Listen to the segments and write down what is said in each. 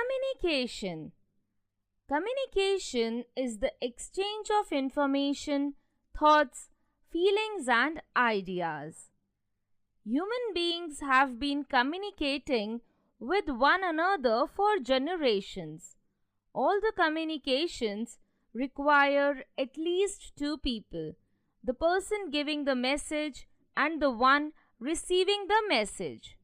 Communication. Communication is the exchange of information, thoughts, feelings, and ideas. Human beings have been communicating with one another for generations. All the communications require at least two people, the person giving the message and the one receiving the message.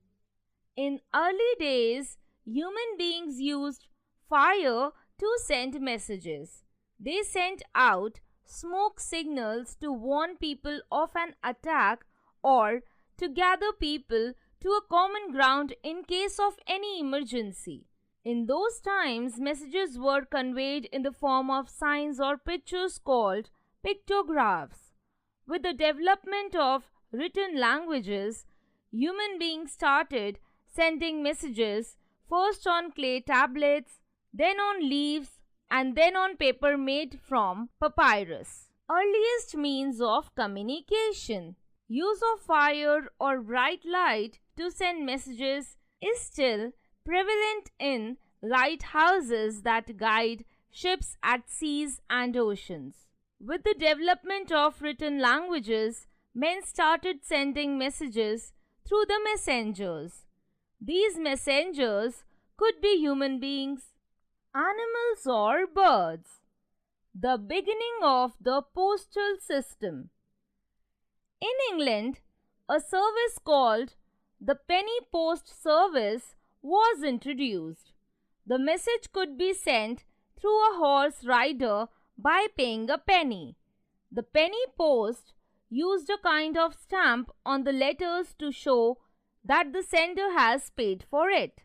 In early days, human beings used fire to send messages. They sent out smoke signals to warn people of an attack or to gather people to a common ground in case of any emergency. In those times, messages were conveyed in the form of signs or pictures called pictographs. With the development of written languages, human beings started sending messages first on clay tablets, then on leaves, and then on paper made from papyrus. Earliest means of communication. Use of fire or bright light to send messages is still prevalent in lighthouses that guide ships at seas and oceans. With the development of written languages, men started sending messages through the messengers. These messengers could be human beings, animals, or birds. The beginning of the postal system. In England, a service called the penny post service was introduced. The message could be sent through a horse rider by paying a penny. The penny post used a kind of stamp on the letters to show that the sender has paid for it.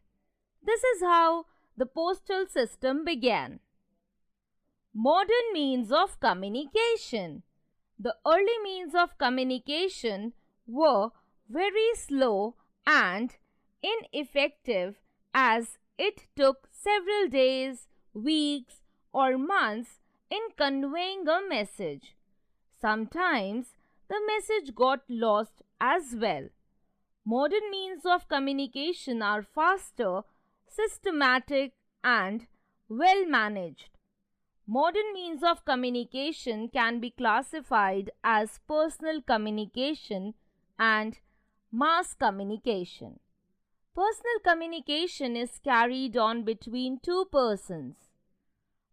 This is how the postal system began. Modern means of communication. The early means of communication were very slow and ineffective, as it took several days, weeks, or months in conveying a message. Sometimes the message got lost as well. Modern means of communication are faster, systematic, and well managed. Modern means of communication can be classified as personal communication and mass communication. Personal communication is carried on between two persons.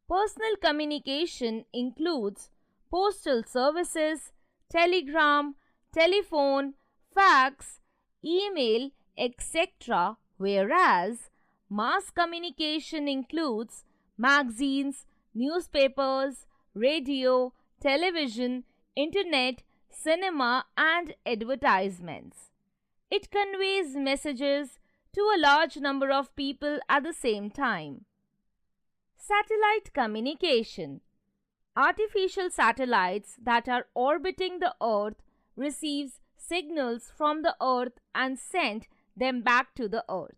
Personal communication includes postal services, telegram, telephone, fax, email, etc., whereas mass communication includes magazines, newspapers, radio, television, internet, cinema, and advertisements. It conveys messages to a large number of people at the same time. Satellite communication. Artificial satellites that are orbiting the Earth receives signals from the Earth and send them back to the Earth.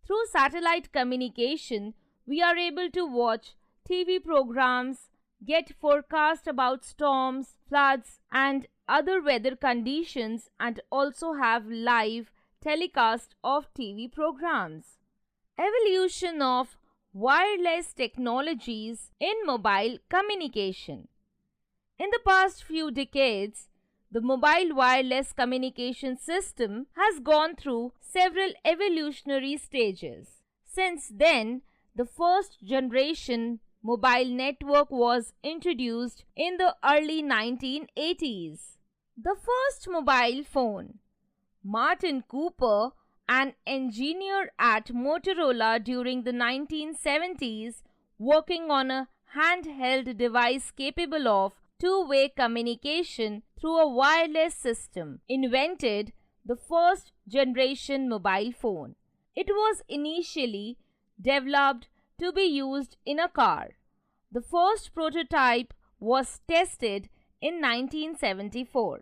Through satellite communication, we are able to watch TV programs, get forecast about storms, floods, and other weather conditions, and also have live telecast of TV programs. Evolution of wireless technologies in mobile communication. In the past few decades, the mobile wireless communication system has gone through several evolutionary stages. Since then, the first generation mobile network was introduced in the early 1980s. The first mobile phone. Martin Cooper, an engineer at Motorola during the 1970s, working on a handheld device capable of two-way communication through a wireless system, invented the first generation mobile phone. It was initially developed to be used in a car. The first prototype was tested in 1974.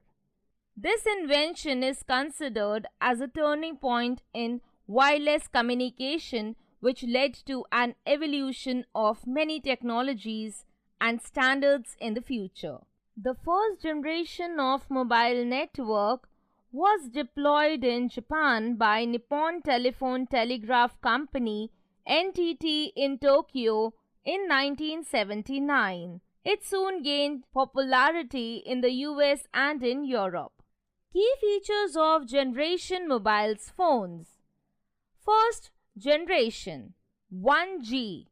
This invention is considered as a turning point in wireless communication, which led to an evolution of many technologies and standards in the future. The first generation of mobile network was deployed in Japan by Nippon Telephone Telegraph Company NTT in Tokyo in 1979. It soon gained popularity in the US and in Europe. Key features of generation mobiles phones. First generation 1G.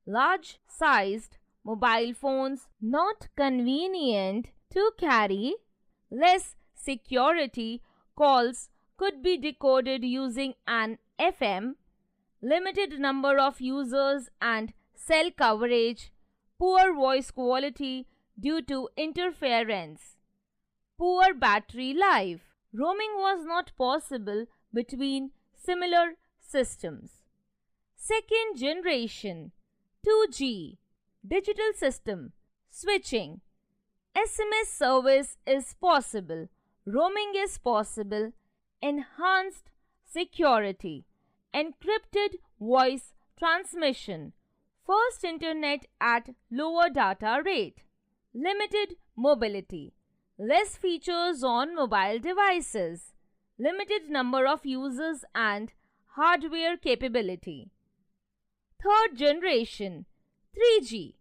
Large-sized mobile phones not convenient to carry. Less security. Calls could be decoded using an FM. Limited number of users and cell coverage. Poor voice quality due to interference. Poor battery life. Roaming was not possible between similar systems. Second generation 2G. Digital system. Switching. SMS service is possible. Roaming is possible. Enhanced security. Encrypted voice transmission. First internet at lower data rate. Limited mobility. Less features on mobile devices. Limited number of users and hardware capability. Third generation 3G.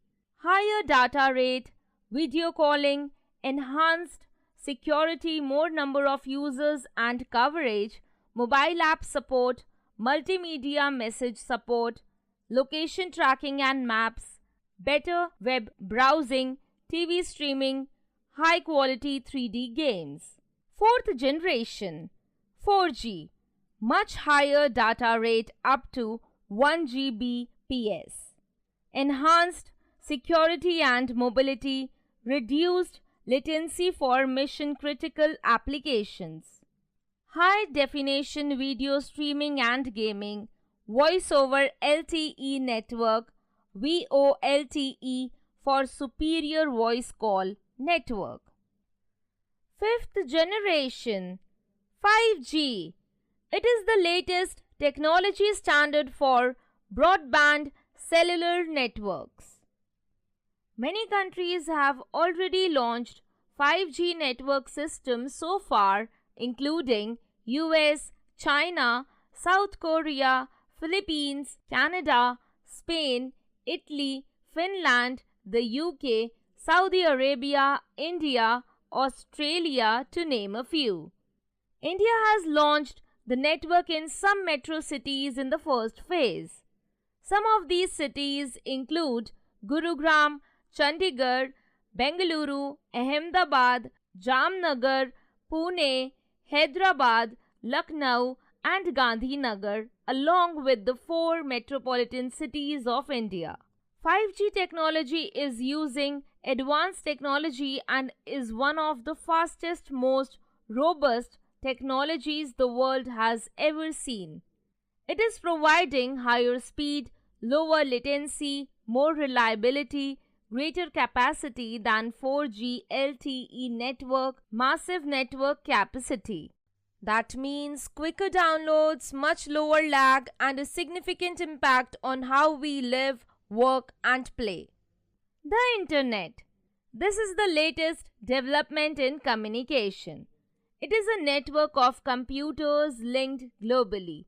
Higher data rate, video calling, enhanced security, more number of users and coverage, mobile app support, multimedia message support, location tracking and maps, better web browsing, TV streaming, high quality 3D games. Fourth generation 4G. Much higher data rate up to 1 Gbps. Enhanced security and mobility, reduced latency for mission critical applications. High definition video streaming and gaming, voice over LTE network, VoLTE for superior voice call network. Fifth generation 5G. It is the latest technology standard for broadband cellular networks. Many countries have already launched 5G network systems so far, including US, China, South Korea, Philippines, Canada, Spain, Italy, Finland, the UK, Saudi Arabia, India, Australia, to name a few. India has launched the network in some metro cities in the first phase. Some of these cities include Gurugram, Chandigarh, Bengaluru, Ahmedabad, Jamnagar, Pune, Hyderabad, Lucknow and Gandhinagar, along with the 4 metropolitan cities of India. 5G technology is using advanced technology and is one of the fastest, most robust technologies the world has ever seen. It is providing higher speed, lower latency, more reliability, greater capacity than 4G LTE network, massive network capacity. That means quicker downloads, much lower lag, and a significant impact on how we live, work, and play. The Internet. This is the latest development in communication. It is a network of computers linked globally.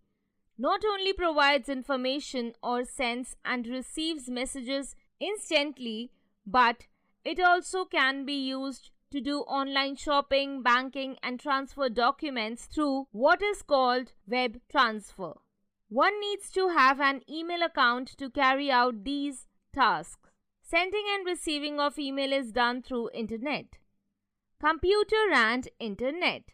Not only provides information or sends and receives messages instantly, but it also can be used to do online shopping, banking, and transfer documents through what is called web transfer. One needs to have an email account to carry out these tasks. Sending and receiving of email is done through internet. Computer and internet.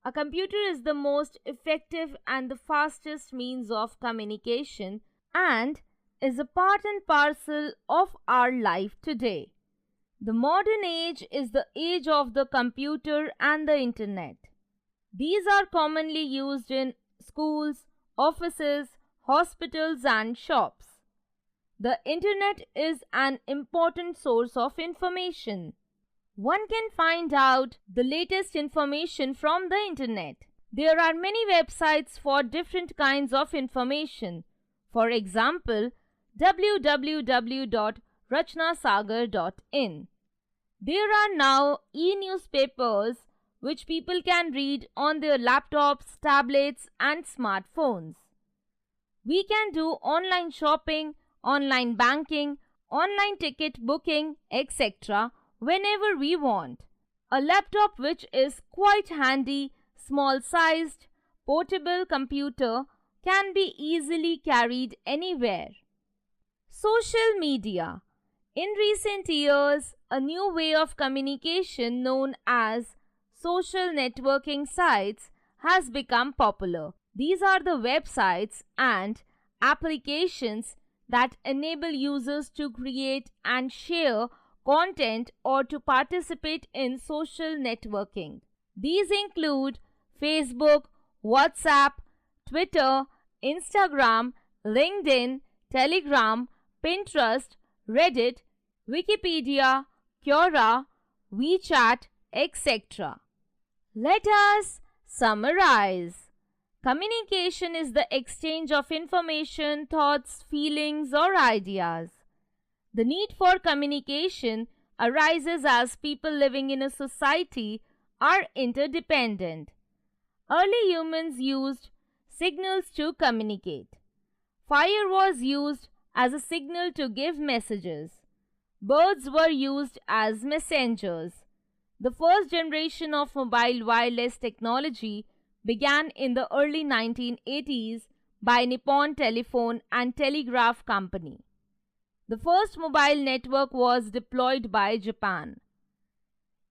A computer is the most effective and the fastest means of communication and is a part and parcel of our life today. The modern age is the age of the computer and the internet. These are commonly used in schools, offices, hospitals and shops. The internet is an important source of information. One can find out the latest information from the internet. There are many websites for different kinds of information. For example, www.rachnasagar.in. There are now e-newspapers which people can read on their laptops, tablets and smartphones. We can do online shopping, online banking, online ticket booking, etc. whenever we want. A laptop, which is quite handy, small sized, portable computer, can be easily carried anywhere. Social media. In recent years, a new way of communication known as social networking sites has become popular. These are the websites and applications that enable users to create and share content or to participate in social networking. These include Facebook, WhatsApp, Twitter, Instagram, LinkedIn, Telegram, Pinterest, Reddit, Wikipedia, Quora, WeChat, etc. Let us summarize. Communication is the exchange of information, thoughts, feelings, or ideas. The need for communication arises as people living in a society are interdependent. Early humans used signals to communicate. Fire was used as a signal to give messages. Birds were used as messengers. The first generation of mobile wireless technology began in the early 1980s by Nippon Telephone and Telegraph Company. The first mobile network was deployed by Japan.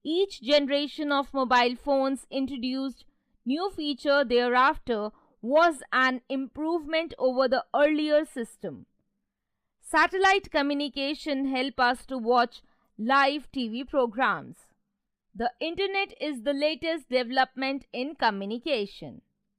Each generation of mobile phones introduced new feature thereafter was an improvement over the earlier system. Satellite communication help us to watch live TV programs. The internet is the latest development in communication.